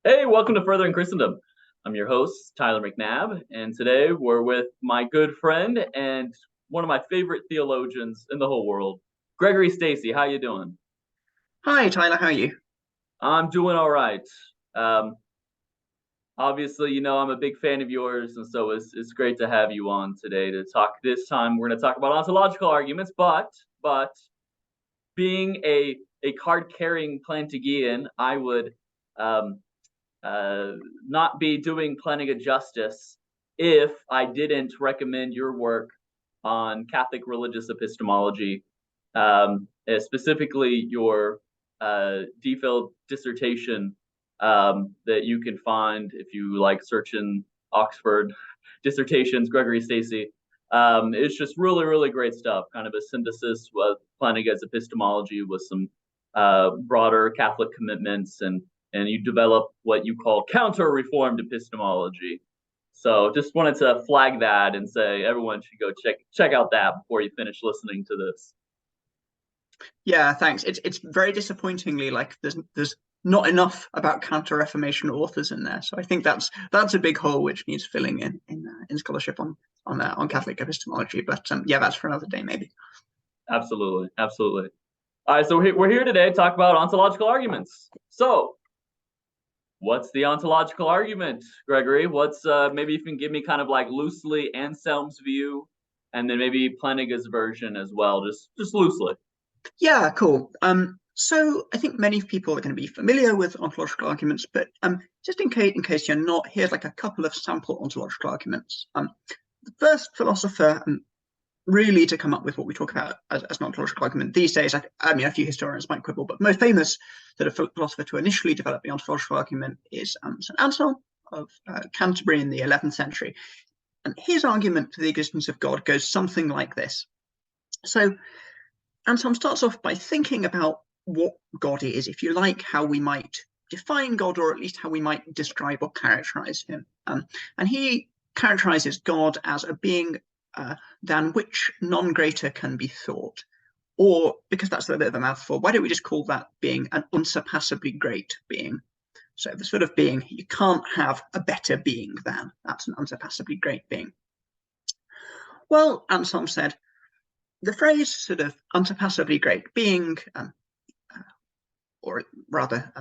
Hey, welcome to Furthering Christendom. I'm your host, Tyler McNabb, and today we're with my good friend and one of my favorite theologians in the whole world, Gregory Stacey. How you doing? Hi, Tyler. How are you? I'm doing all right. Um, Obviously, I'm a big fan of yours, and so it's great to have you on today to talk. This time, we're going to talk about ontological arguments, but being a card carrying Plantagean, I would um, not be doing plenty of justice if I didn't recommend your work on Catholic religious epistemology, specifically your DPhil dissertation that you can find if you like searching Oxford dissertations, Gregory Stacey. It's just really, really great stuff. Kind of a synthesis of Plantinga's epistemology with some broader Catholic commitments, and you develop what you call counter-reformed epistemology. So just wanted to flag that and say everyone should go check out that before you finish listening to this. Yeah, thanks. It's very disappointingly like there's not enough about Counter-Reformation authors in there. So I think that's a big hole which needs filling in scholarship on Catholic epistemology. But yeah, that's for another day maybe. Absolutely, absolutely. All right, so we're here today to talk about ontological arguments. So, what's the ontological argument, Gregory? What's maybe you can give me kind of like loosely Anselm's view, and then maybe Plantinga's version as well, just loosely. Yeah, cool. So I think many people are going to be familiar with ontological arguments, but just in case you're not, here's like a couple of sample ontological arguments. The first philosopher really to come up with what we talk about as an ontological argument these days. I mean, a few historians might quibble, but most famous sort of philosopher to initially develop the ontological argument is St. Anselm of Canterbury in the 11th century. And his argument for the existence of God goes something like this. So Anselm starts off by thinking about what God is, if you like, how we might define God, or at least how we might describe or characterize him. And he characterizes God as a being than which none greater can be thought. Or, because that's a bit of a mouthful, why don't we just call that being an unsurpassably great being? So the sort of being you can't have a better being than. That's an unsurpassably great being. Well, Anselm said, the phrase sort of unsurpassably great being, or rather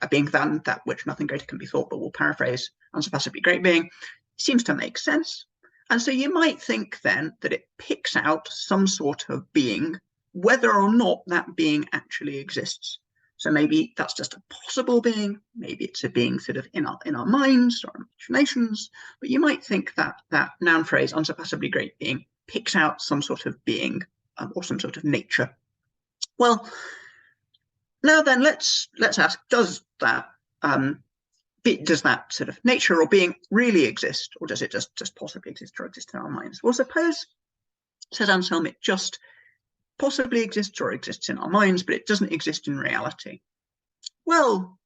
a being than that which nothing greater can be thought, but we'll paraphrase unsurpassably great being, seems to make sense. And so you might think then that it picks out some sort of being, whether or not that being actually exists. So maybe that's just a possible being, maybe it's a being sort of in our minds or imaginations, but you might think that that noun phrase, unsurpassably great being, picks out some sort of being or some sort of nature. Well, now then, let's ask: does that sort of nature or being really exist, or does it just possibly exist or exist in our minds? Well, suppose, says Anselm, it just possibly exists or exists in our minds, but it doesn't exist in reality. Well,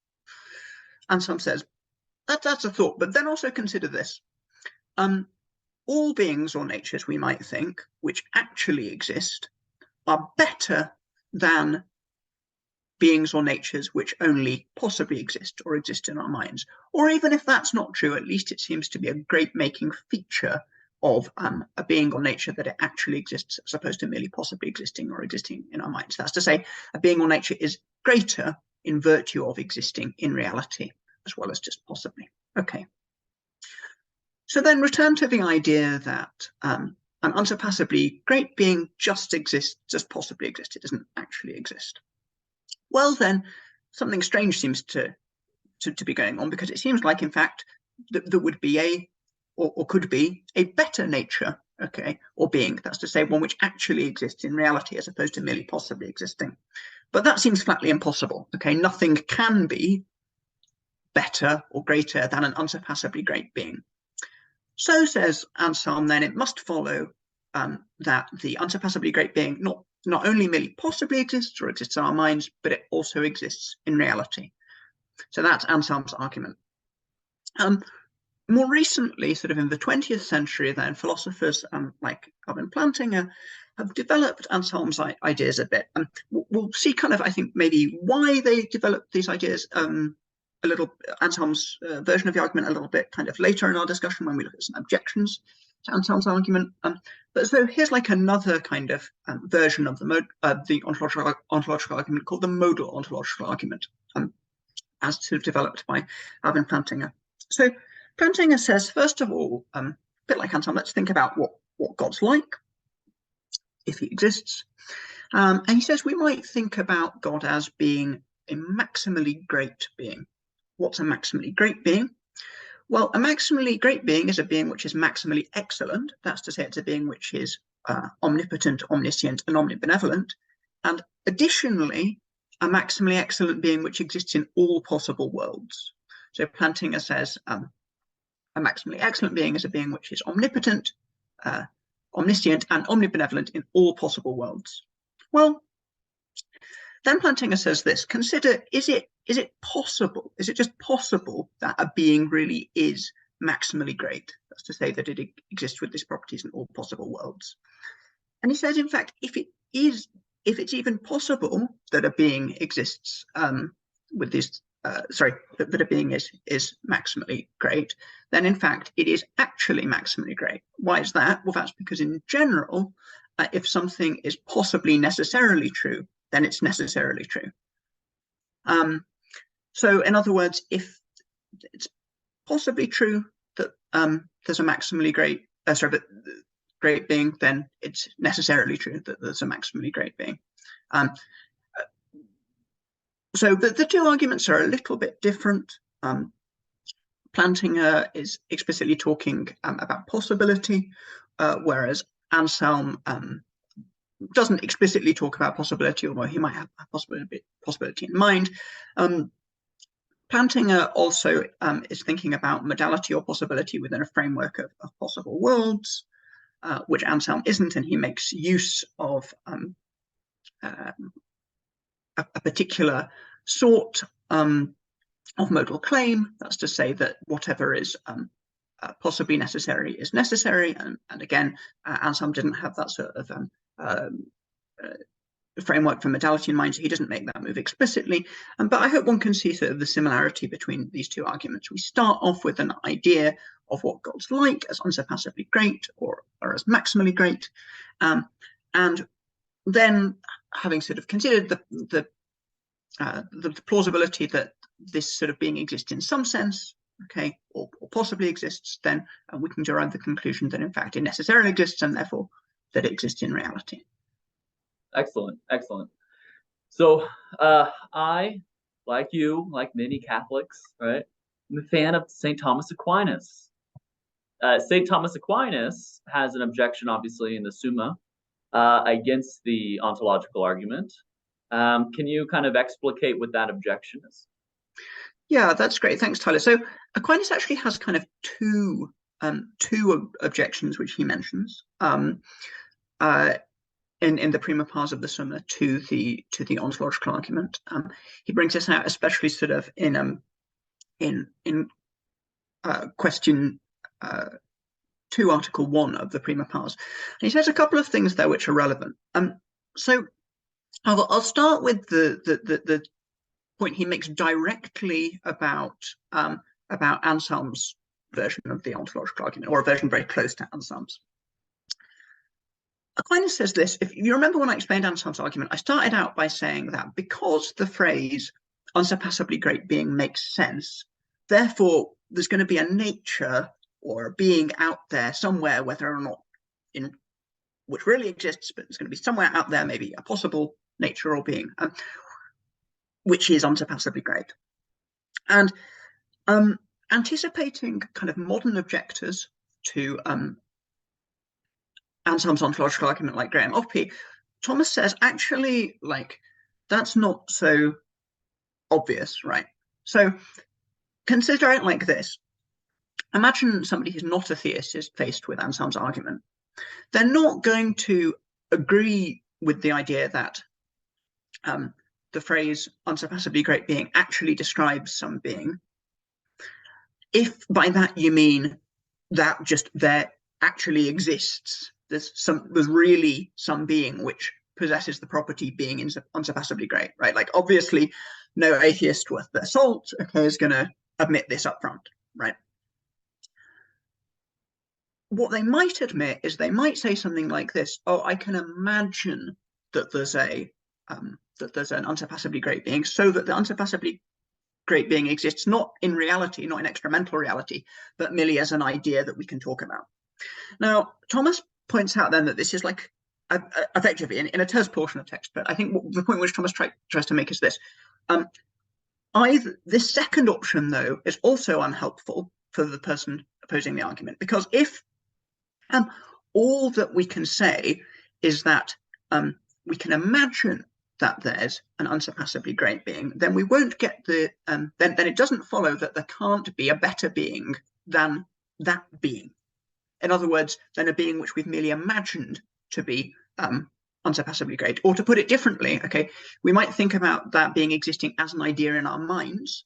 Anselm says that's a thought, but then also consider this: all beings or natures, we might think, which actually exist, are better than beings or natures which only possibly exist or exist in our minds. Or even if that's not true, at least it seems to be a great making feature of a being or nature that it actually exists, as opposed to merely possibly existing or existing in our minds. That's to say, a being or nature is greater in virtue of existing in reality, as well as just possibly. Okay. So then return to the idea that an unsurpassably great being just exists, just possibly exists. It doesn't actually exist. Well, then something strange seems to be going on, because it seems like, in fact, there would be or could be a better nature, okay, or being. That's to say, one which actually exists in reality, as opposed to merely possibly existing. But that seems flatly impossible. Okay, nothing can be better or greater than an unsurpassably great being. So, says Anselm, then it must follow that the unsurpassably great being not only merely possibly exists or exists in our minds, but it also exists in reality. So that's Anselm's argument. More recently, sort of in the 20th century, then philosophers like Alvin Plantinga have developed Anselm's ideas a bit. And we'll see kind of, I think, maybe why they developed these ideas Anselm's version of the argument a little bit kind of later in our discussion when we look at some objections to Anselm's argument. But so here's like another kind of version of the ontological argument called the modal ontological argument, as sort of developed by Alvin Plantinga. So Plantinga says, first of all, a bit like Anselm, let's think about what God's like, if he exists. And he says we might think about God as being a maximally great being. What's a maximally great being? Well, a maximally great being is a being which is maximally excellent. That's to say it's a being which is omnipotent, omniscient, and omnibenevolent. And additionally, a maximally excellent being which exists in all possible worlds. So Plantinga says a maximally excellent being is a being which is omnipotent, omniscient, and omnibenevolent in all possible worlds. Well, then Plantinga says this: consider, is it possible? Is it just possible that a being really is maximally great? That's to say that it exists with these properties in all possible worlds. And he says, in fact, if it's even possible that a being exists with these, that a being is maximally great, then in fact it is actually maximally great. Why is that? Well, that's because in general, if something is possibly necessarily true, then it's necessarily true. So in other words, if it's possibly true that there's a maximally great, great being, then it's necessarily true that there's a maximally great being. So the two arguments are a little bit different. Plantinga is explicitly talking about possibility, whereas Anselm doesn't explicitly talk about possibility, although he might have possibility in mind. Plantinga also is thinking about modality or possibility within a framework of possible worlds, which Anselm isn't, and he makes use of a particular sort of modal claim. That's to say that whatever is possibly necessary is necessary, and again, Anselm didn't have that sort of framework for modality in mind, so he doesn't make that move explicitly. But I hope one can see sort of the similarity between these two arguments. We start off with an idea of what God's like as unsurpassably great or as maximally great, and then, having sort of considered the plausibility that this sort of being exists in some sense, okay, or possibly exists, then we can derive the conclusion that in fact it necessarily exists, and therefore that it exists in reality. Excellent, excellent. So I, like you, like many Catholics, right, I'm a fan of St. Thomas Aquinas. St. Thomas Aquinas has an objection, obviously, in the Summa against the ontological argument. Can you kind of explicate what that objection is? Yeah, that's great. Thanks, Tyler. So Aquinas actually has kind of two objections which he mentions in the prima pars of the Summa to the ontological argument. He brings this out especially sort of in question 2, Article 1 of the prima pars. And he says a couple of things there which are relevant. So I'll start with the point he makes directly about Anselm's version of the ontological argument, or a version very close to Anselm's. Aquinas says this: if you remember when I explained Anselm's argument, I started out by saying that because the phrase unsurpassably great being makes sense, therefore there's going to be a nature or a being out there somewhere, whether or not in which really exists, but it's going to be somewhere out there, maybe a possible nature or being, which is unsurpassably great. And anticipating kind of modern objectors to Anselm's ontological argument, like Graham Oppie, Thomas says, actually, like, that's not so obvious, right? So consider it like this. Imagine somebody who's not a theist is faced with Anselm's argument. They're not going to agree with the idea that the phrase unsurpassably great being actually describes some being, if by that you mean that just there actually exists, there's really some being which possesses the property being unsurpassably great, right? Like, obviously no atheist worth their salt, okay, is going to admit this up front, right? What they might admit is they might say something like this: oh, I can imagine that there's an unsurpassably great being, so that the unsurpassably great being exists not in reality, not in experimental reality, but merely as an idea that we can talk about. Now, Thomas points out then that this is like effectively in a terse portion of text, but I think the point which Thomas tries to make is this. This second option, though, is also unhelpful for the person opposing the argument, because if all that we can say is that we can imagine that there's an unsurpassably great being, then we won't get the then it doesn't follow that there can't be a better being than that being. In other words, than a being which we've merely imagined to be unsurpassably great. Or to put it differently, okay, we might think about that being existing as an idea in our minds,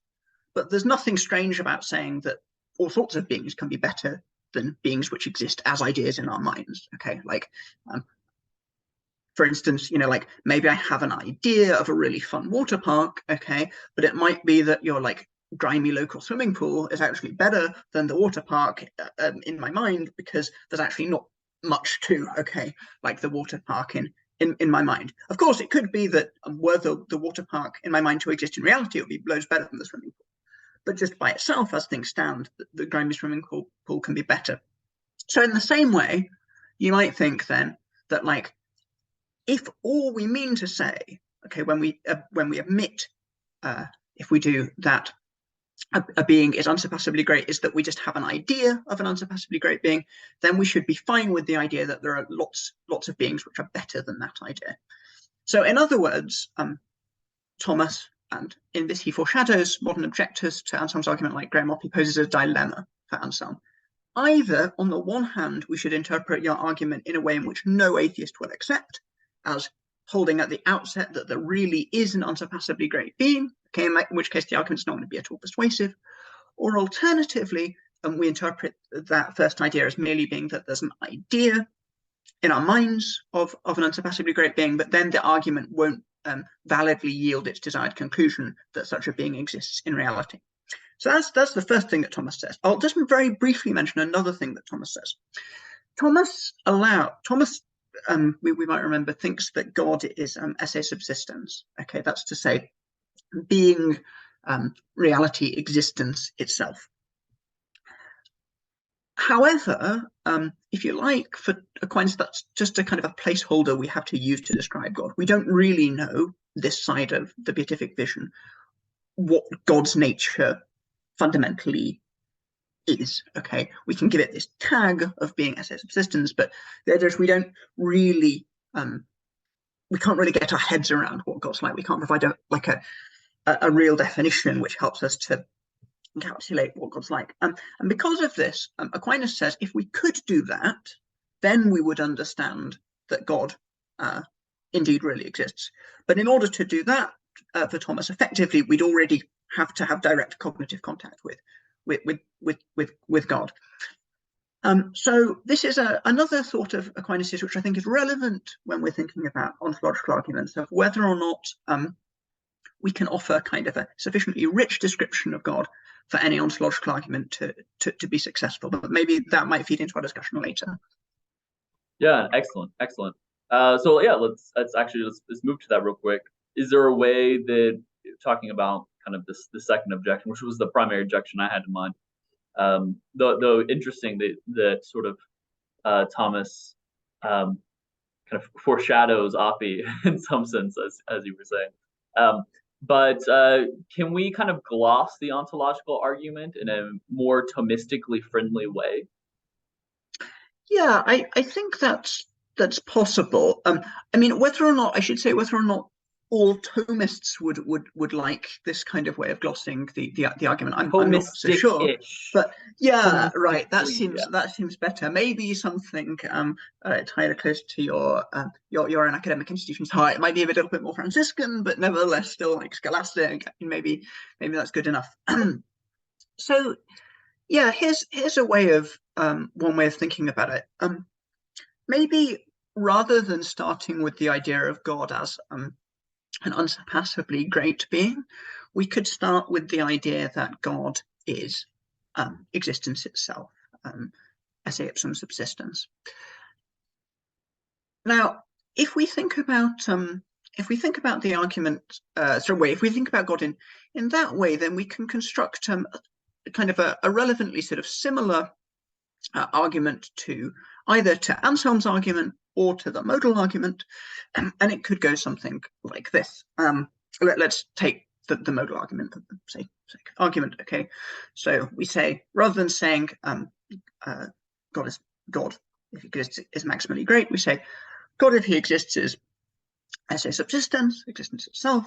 but there's nothing strange about saying that all sorts of beings can be better than beings which exist as ideas in our minds. Okay, like for instance, you know, like maybe I have an idea of a really fun water park, okay, but it might be that your like grimy local swimming pool is actually better than the water park in my mind, because there's actually not much to, okay, like the water park in my mind. Of course, it could be that were the water park in my mind to exist in reality, it would be loads better than the swimming pool. But just by itself, as things stand, the grimy swimming pool can be better. So in the same way, you might think then that, like, if all we mean to say, okay, when we admit, if we do that a being is unsurpassably great, is that we just have an idea of an unsurpassably great being, then we should be fine with the idea that there are lots of beings which are better than that idea. So in other words, Thomas, and in this he foreshadows modern objectors to Anselm's argument like Graham Oppy, poses a dilemma for Anselm. Either, on the one hand, we should interpret your argument in a way in which no atheist will accept, as holding at the outset that there really is an unsurpassably great being, okay, in which case the argument's not going to be at all persuasive. Or alternatively, we interpret that first idea as merely being that there's an idea in our minds of an unsurpassably great being, but then the argument won't validly yield its desired conclusion that such a being exists in reality. So that's the first thing that Thomas says. I'll just very briefly mention another thing that Thomas says. Thomas, we might remember, thinks that God is esse subsistens. Okay, that's to say, being, reality, existence itself. However, if you like, for Aquinas, that's just a kind of a placeholder we have to use to describe God. We don't really know, this side of the beatific vision, what God's nature fundamentally is. Okay, we can give it this tag of being esse subsistens, but we don't really, we can't really get our heads around what God's like. We can't provide a real definition which helps us to encapsulate what God's like. And because of this, Aquinas says if we could do that, then we would understand that God indeed really exists. But in order to do that, for Thomas, effectively, we'd already have to have direct cognitive contact with God. So this is another thought of Aquinas which I think is relevant when we're thinking about ontological arguments, of whether or not we can offer kind of a sufficiently rich description of God for any ontological argument to be successful. But maybe that might feed into our discussion later. Yeah, excellent. So yeah, let's move to that real quick. Is there a way that, talking about kind of the second objection, which was the primary objection I had in mind, though interesting that sort of Thomas kind of foreshadows Oppy in some sense, as you were saying. But can we kind of gloss the ontological argument in a more Thomistically friendly way? Yeah, I think that's possible. I mean, whether or not all Thomists would like this kind of way of glossing the argument, I'm not so sure. But yeah, right. That seems better. Maybe something tied close to your own academic institution's heart. It might be a little bit more Franciscan, but nevertheless still like scholastic. Maybe that's good enough. So yeah, here's a way of one way of thinking about it. Maybe rather than starting with the idea of God as an unsurpassably great being, we could start with the idea that God is existence itself, esse ipsum subsistens. Now, if we think about the argument, if we think about God in that way, then we can construct kind of a relevantly sort of similar argument to either to Anselm's argument or to the modal argument, and it could go something like this. Let's take the modal argument for the sake of argument. Okay, so we say, rather than saying God is God if he exists is maximally great, we say God if he exists is esse subsistens, existence itself.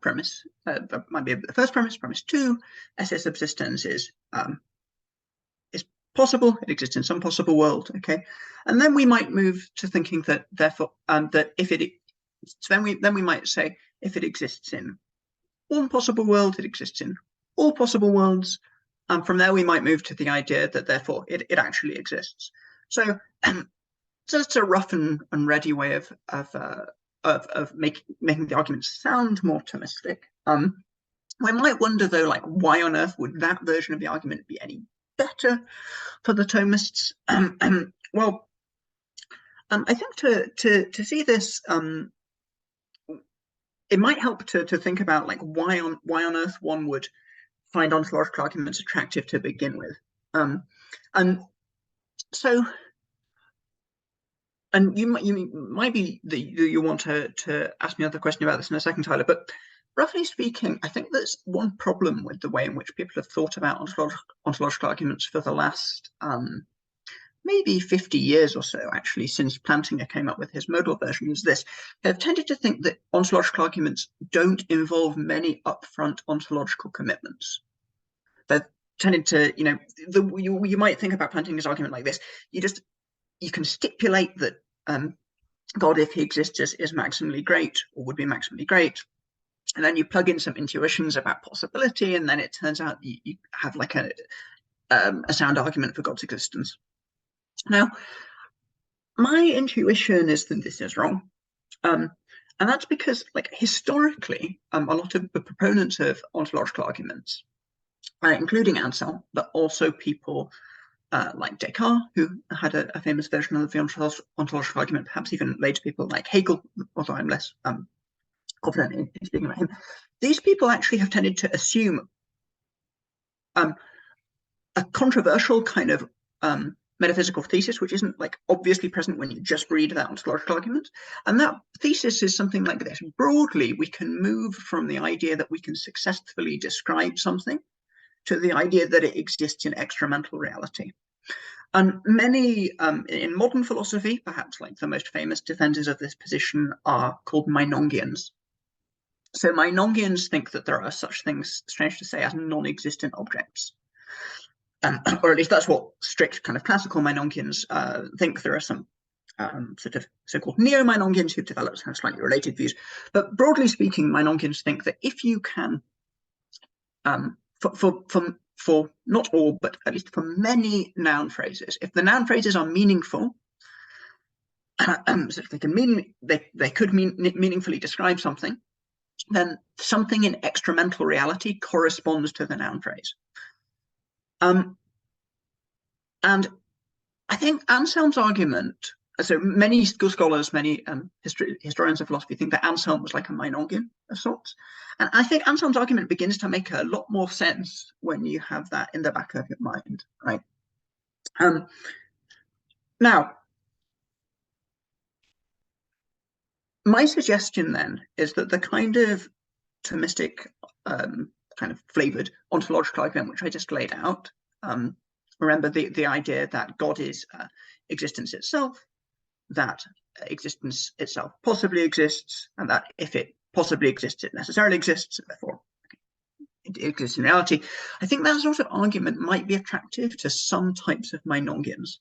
Premise that might be the first premise. Premise 2, esse subsistens is possible, it exists in some possible world. Okay, and then we might move to thinking that therefore that if it then we might say if it exists in one possible world, it exists in all possible worlds, and from there we might move to the idea that therefore it actually exists. So that's a rough and ready way of making the argument sound more Thomistic. We might wonder though, like, why on earth would that version of the argument be any better for the Thomists? Well, I think to see this, it might help to think about like why on earth one would find ontological arguments attractive to begin with, and so. And you might be that you want to ask me another question about this in a second, Tyler. But roughly speaking, I think there's one problem with the way in which people have thought about ontological arguments for the last maybe 50 years or so, actually, since Plantinga came up with his modal version, is this. They've tended to think that ontological arguments don't involve many upfront ontological commitments. They've tended to, you might think about Plantinga's argument like this. You can stipulate that God, if he exists, is maximally great or would be maximally great, and then you plug in some intuitions about possibility, and then it turns out you have like a sound argument for God's existence. Now, my intuition is that this is wrong, and that's because, like, historically, a lot of the proponents of ontological arguments, including Anselm, but also people like Descartes, who had a famous version of the ontological argument, perhaps even later people like Hegel, although I'm less confident in speaking about him. These people actually have tended to assume a controversial kind of metaphysical thesis, which isn't like obviously present when you just read that ontological argument. And that thesis is something like this. Broadly, we can move from the idea that we can successfully describe something to the idea that it exists in extramental reality. And many, in modern philosophy, perhaps like the most famous defenders of this position are called Meinongians. So Meinongians think that there are such things, strange to say, as non-existent objects. Or at least that's what strict kind of classical Meinongians think. There are some sort of so-called neo-Meinongians who've developed kind of slightly related views. But broadly speaking, Meinongians think that if you can, for not all, but at least for many noun phrases, if the noun phrases are meaningful, so if they could meaningfully describe something, then something in extramental reality corresponds to the noun phrase. And I think Anselm's argument, so many scholars, many historians of philosophy think that Anselm was like a Meinongian of sorts. And I think Anselm's argument begins to make a lot more sense when you have that in the back of your mind, right? Now, my suggestion then is that the kind of Thomistic, kind of flavored ontological argument which I just laid out, remember the idea that God is existence itself, that existence itself possibly exists, and that if it possibly exists, it necessarily exists, therefore it exists in reality. I think that sort of argument might be attractive to some types of Meinongians.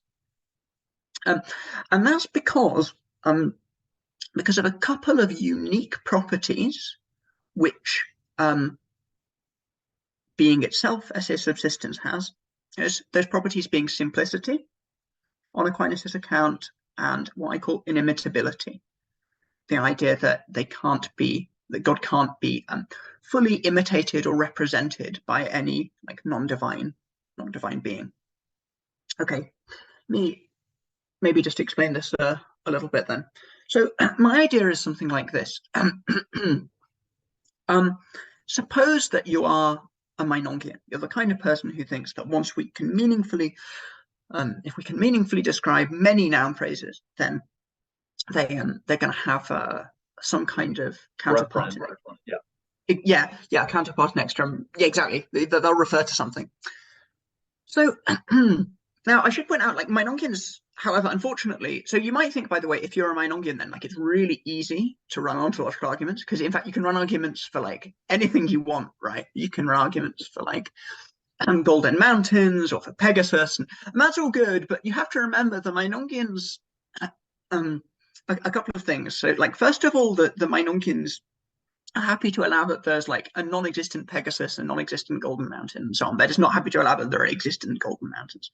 And that's because of a couple of unique properties which being itself, esse subsistens, has. Those properties being simplicity on Aquinas' account and what I call inimitability. the idea that God can't be fully imitated or represented by any like non-divine being. Okay, maybe just explain this a little bit then. So my idea is something like this. Suppose that you are a Meinongian. You're the kind of person who thinks that once we can meaningfully, if we can meaningfully describe many noun phrases, then they're going to have some kind of counterpart. Yeah, counterpart and extra. Yeah, exactly. They'll refer to something. So now I should point out, like, Meinongians, however, unfortunately, so you might think, by the way, if you're a Meinongian, then like it's really easy to run ontological arguments, because in fact you can run arguments for like anything you want, right? You can run arguments for like Golden Mountains or for Pegasus, and that's all good, but you have to remember the Meinongians, a couple of things. So like, first of all, the Meinongians are happy to allow that there's like a non-existent Pegasus and non-existent Golden Mountain and so on. They're just not happy to allow that there are existent Golden Mountains.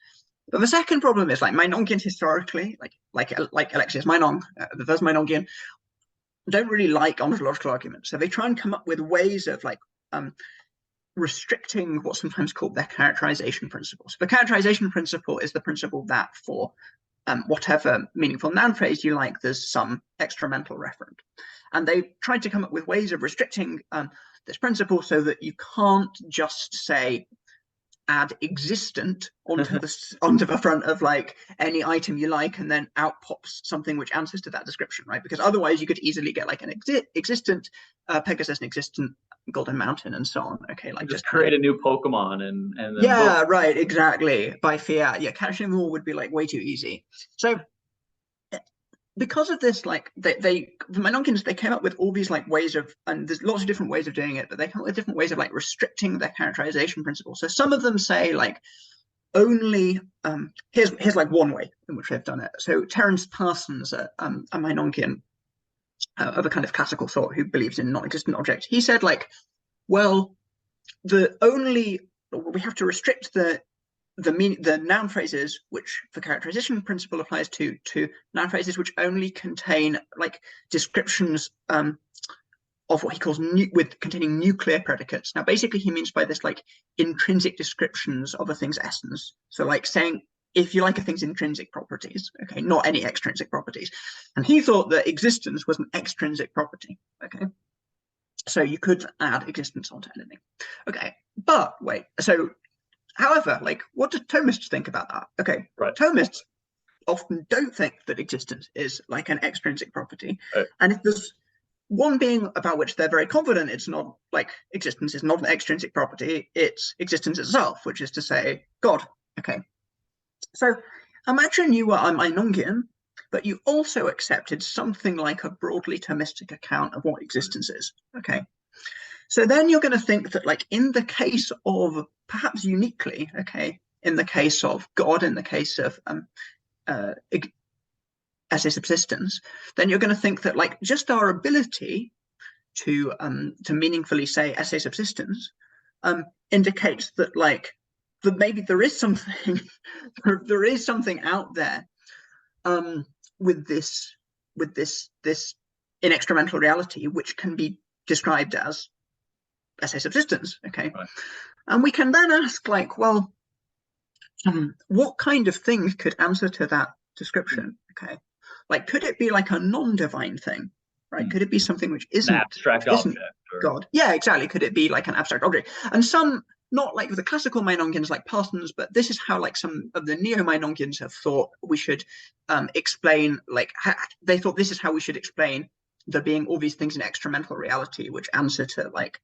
But the second problem is, like, Meinongians historically, like Alexius Meinong, the first Meinongian, don't really like ontological arguments. So they try and come up with ways of like restricting what's sometimes called their characterization principle. So the characterization principle is the principle that for whatever meaningful noun phrase you like, there's some extra mental referent. And they tried to come up with ways of restricting this principle so that you can't just say add existent onto the front of like any item you like, and then out pops something which answers to that description, right? Because otherwise you could easily get like an existent Pegasus, an existent Golden Mountain, and so on. Okay, like just create a new Pokemon and then yeah, boom. Right, exactly. By fiat, yeah, catching them all would be like way too easy. So because of this, like the Meinongians, they came up with all these like ways of, and there's lots of different ways of doing it, but they come up with different ways of like restricting their characterization principle. So some of them say like only here's like one way in which they've done it. So Terence Parsons, a Meinongian of a kind of classical sort who believes in non-existent objects, he said like, well, we have to restrict the noun phrases which the characterization principle applies to noun phrases which only contain like descriptions of what he calls containing nuclear predicates. Now basically he means by this like intrinsic descriptions of a thing's essence. So like saying if you like a thing's intrinsic properties, okay, not any extrinsic properties. And he thought that existence was an extrinsic property. Okay, so you could add existence onto anything. Okay, but wait, so however, like, what do Thomists think about that? Okay, right. Thomists often don't think that existence is like an extrinsic property. And if there's one being about which they're very confident it's not, like, existence is not an extrinsic property, it's existence itself, which is to say, God. Okay. So imagine you were a Meinongian, but you also accepted something like a broadly Thomistic account of what existence is. Okay. So then you're going to think that, like, in the case of, perhaps uniquely, okay, in the case of God, in the case of esse subsistens, then you're going to think that, like, just our ability to meaningfully say esse subsistens indicates that, like, that maybe there is something, there is something out there with this inextramental reality, which can be described as esse subsistens. Okay, right. And we can then ask, like, well, what kind of things could answer to that description? Okay, like, could it be like a non-divine thing, right? Could it be something which isn't an abstract object or... God? Yeah, exactly. Could it be like an abstract object? And some, not like the classical Meinongians like Parsons, but this is how, like, some of the neo-Meinongians have thought we should explain, like, they thought this is how we should explain there being all these things in extramental reality which answer to, like,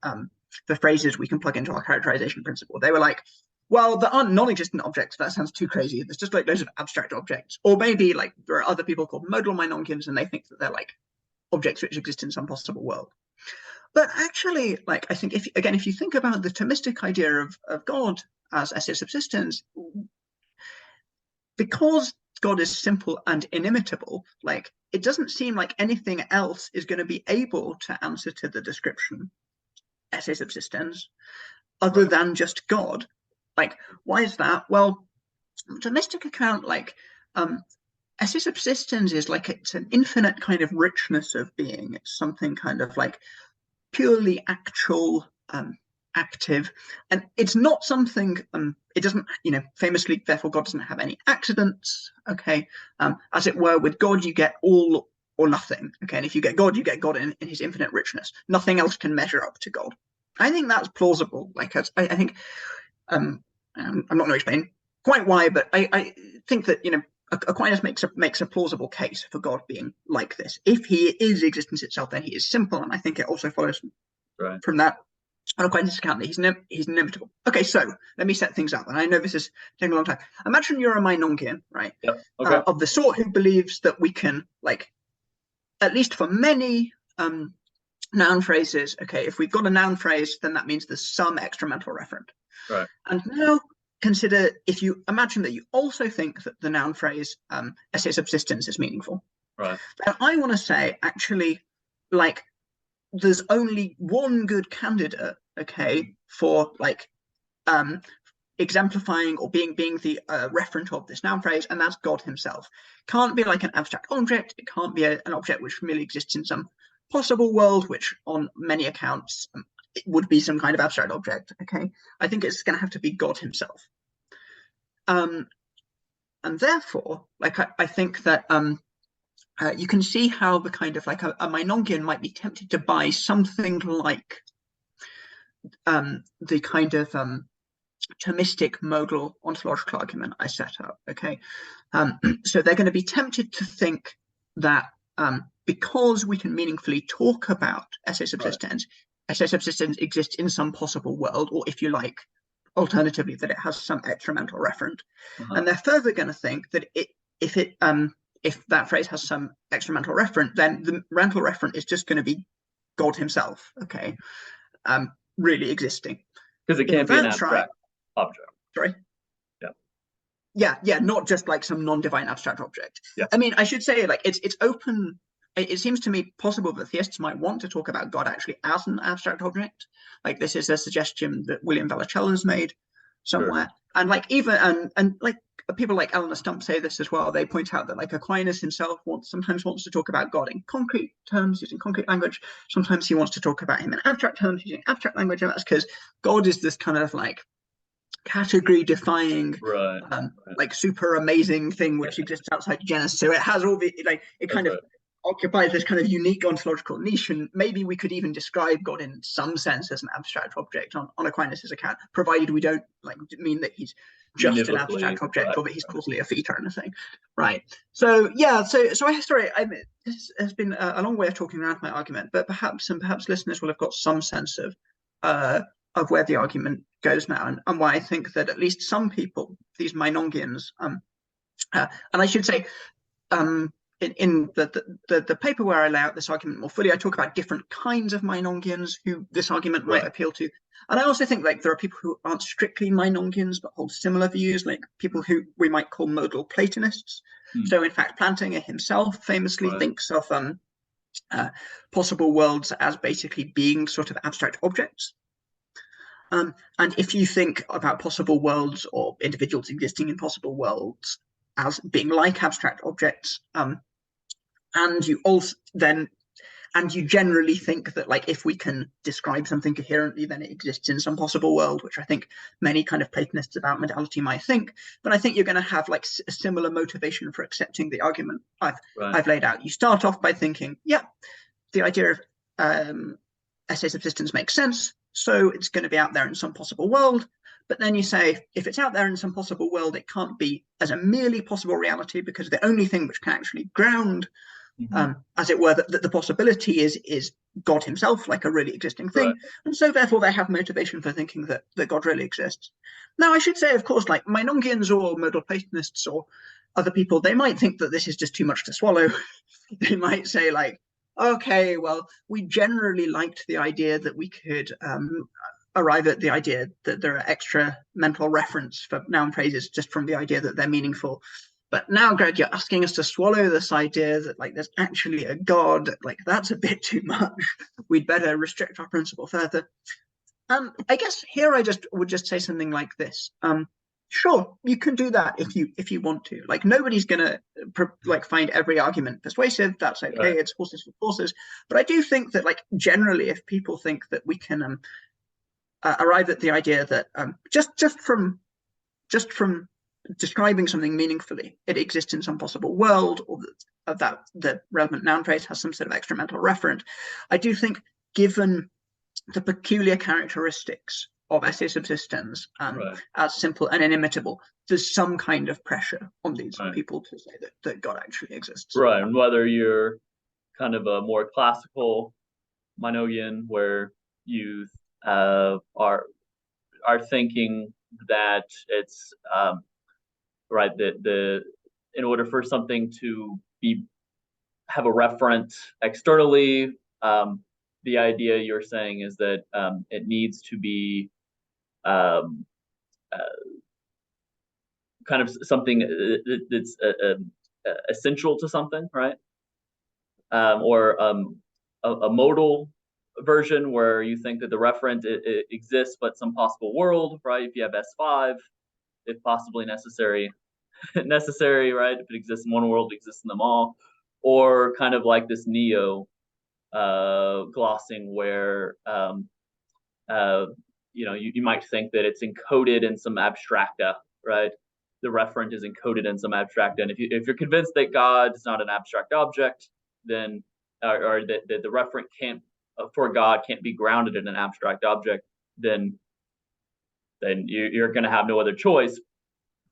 the phrases we can plug into our characterization principle. They were like, well, there aren't non-existent objects. That sounds too crazy. There's just like loads of abstract objects. Or maybe, like, there are other people called modal Meinongians, and they think that they're like objects which exist in some possible world. But actually, like, I think if you think about the Thomistic idea of God as esse subsistens, because God is simple and inimitable, like, it doesn't seem like anything else is going to be able to answer to the description esse subsistens other than just God. Like, why is that? Well, Thomistic account, like, esse subsistens is like it's an infinite kind of richness of being. It's something kind of like purely actual, active, and it's not something, it doesn't, famously, therefore God doesn't have any accidents, okay. As it were, with God you get all or nothing, okay, and if you get God, you get God in his infinite richness. Nothing else can measure up to God. I think that's plausible. Like, I think, I'm not going to explain quite why, but I think that, Aquinas makes a plausible case for God being like this. If he is existence itself, then he is simple, and I think it also follows from that, on Aquinas' account, that he's inimitable. Okay, so let me set things up, and I know this is taking a long time. Imagine you're a Meinongian, right? Yep. Okay. Of the sort who believes that we can, like, at least for many noun phrases, okay, if we've got a noun phrase, then that means there's some extra mental referent. Right. And now consider, if you imagine that you also think that the noun phrase esse subsistens is meaningful. Right. And I want to say, actually, like, there's only one good candidate, okay, for like exemplifying or being the referent of this noun phrase, and that's God himself. Can't be like an abstract object. It can't be an object which merely exists in some possible world, which on many accounts it would be some kind of abstract object. Okay, I think it's going to have to be God himself. And therefore, like, I think that you can see how the kind of like a Meinongian might be tempted to buy something like the kind of Thomistic modal ontological argument I set up. Okay, so they're going to be tempted to think that because we can meaningfully talk about esse subsistens, esse subsistens exists in some possible world, or if you like, alternatively, that it has some extra mental referent. And they're further going to think that if that phrase has some extra mental referent, then the mental referent is just going to be God himself, okay, really existing. Because it can't be an abstract object. Sorry? Yeah. Yeah, not just like some non-divine abstract object. Yeah. I mean, I should say, like, it's open. It seems to me possible that theists might want to talk about God actually as an abstract object. Like, this is a suggestion that William Valachella's made somewhere. Sure. And like, even and like people like Eleanor Stump say this as well. They point out that like Aquinas himself sometimes wants to talk about God in concrete terms, using concrete language. Sometimes he wants to talk about him in abstract terms, using abstract language, and that's because God is this kind of like category defying, like super amazing thing which exists outside genus. So it has all the, like, it kind of occupies this kind of unique ontological niche, and maybe we could even describe God in some sense as an abstract object on Aquinas' account, provided we don't like mean that he's just an abstract object or that he's causally effete or anything. Right. So yeah, so this has been a long way of talking around my argument, but perhaps listeners will have got some sense of where the argument goes now, and why I think that at least some people, these Meinongians, and I should say, in the paper where I lay out this argument more fully, I talk about different kinds of Meinongians who this argument might appeal to. And I also think like there are people who aren't strictly Meinongians but hold similar views, like people who we might call modal Platonists. So in fact, Plantinga himself famously thinks of possible worlds as basically being sort of abstract objects. And if you think about possible worlds or individuals existing in possible worlds as being like abstract objects, and you generally think that like if we can describe something coherently, then it exists in some possible world, which I think many kind of Platonists about modality might think. But I think you're going to have like a similar motivation for accepting the argument I've laid out. You start off by thinking, yeah, the idea of esse subsistens makes sense, so it's going to be out there in some possible world. But then you say, if it's out there in some possible world, it can't be as a merely possible reality, because the only thing which can actually ground, as it were, that the possibility is God himself, like a really existing thing. And so therefore they have motivation for thinking that God really exists. Now, I should say, of course, like Meinongians or modal Platonists or other people, they might think that this is just too much to swallow. They might say like, okay, well, we generally liked the idea that we could arrive at the idea that there are extra mental reference for noun phrases just from the idea that they're meaningful. But now, Greg, you're asking us to swallow this idea that like there's actually a God. Like, that's a bit too much. We'd better restrict our principle further. I guess here I would just say something like this. Sure, you can do that if you want to. Like, nobody's gonna like find every argument persuasive. That's okay. It's horses for courses. But I do think that, like, generally, if people think that we can arrive at the idea that just from describing something meaningfully, it exists in some possible world, or that the relevant noun phrase has some sort of extra mental referent, I do think, given the peculiar characteristics of esse subsistens, as simple and inimitable, there's some kind of pressure on these people to say that God actually exists. Right, and whether you're kind of a more classical Minogian, where you are thinking that it's right, that in order for something to have a referent externally, the idea you're saying is that it needs to be kind of something that's essential to something, right? Or a modal version where you think that the referent it exists, but some possible world, right? If you have S5, if possibly necessary, right? If it exists in one world, it exists in them all. Or kind of like this neo glossing where you might think that it's encoded in some abstracta, right? The referent is encoded in some abstracta, and if you're convinced that God is not an abstract object, then or that the referent can't for God can't be grounded in an abstract object, then you're going to have no other choice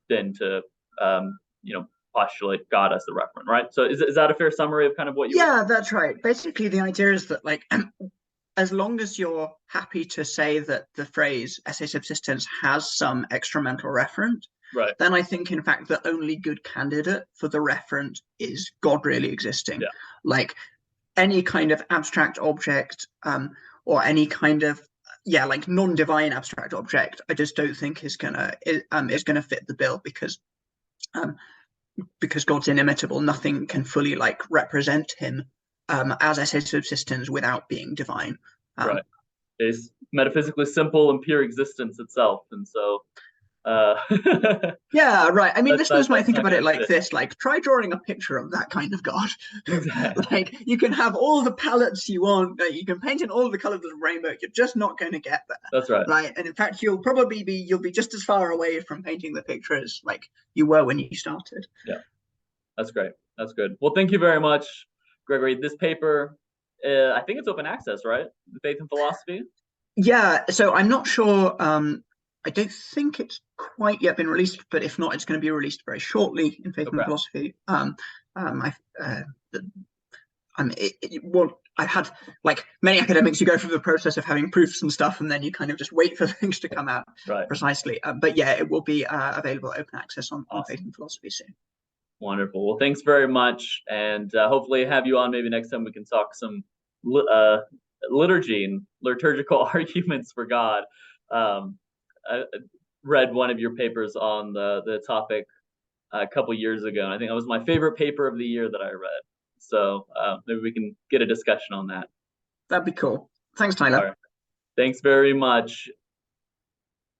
than to postulate God as the referent, right? So is that a fair summary of kind of what you? Yeah, that's right. Basically, the idea is that, like, as long as you're happy to say that the phrase esse subsistens has some extra mental referent, right, then I think, in fact, the only good candidate for the referent is God really existing. Yeah. Like, any kind of abstract object, or any kind of like non-divine abstract object, I just don't think is gonna fit the bill, because God's inimitable. Nothing can fully, like, represent him as esse subsistens without being divine. Right. It's metaphysically simple and pure existence itself, and so yeah, right. I mean, this was when I think about it like this. Like, try drawing a picture of that kind of God. Exactly. Like, you can have all the palettes you want, you can paint in all the colors of the rainbow, you're just not going to get there. That's right. Right. And in fact, you'll be just as far away from painting the picture as, like, you were when you started. Yeah, that's great. That's good. Well, thank you very much, Gregory. This paper, I think it's open access, right? The Faith and Philosophy. Yeah. So I'm not sure. I don't think it's quite yet been released, but if not, it's going to be released very shortly in Faith and Philosophy. I've had, like many academics, you go through the process of having proofs and stuff, and then you kind of just wait for things to come out. Right. Precisely. But yeah, it will be available open access on Faith and Philosophy soon. Wonderful. Well, thanks very much, and hopefully have you on maybe next time we can talk some liturgy and liturgical arguments for God. I read one of your papers on the topic a couple years ago, and I think that was my favorite paper of the year that I read. So maybe we can get a discussion on that. That'd be cool. Thanks, Tyler. All right. Thanks very much.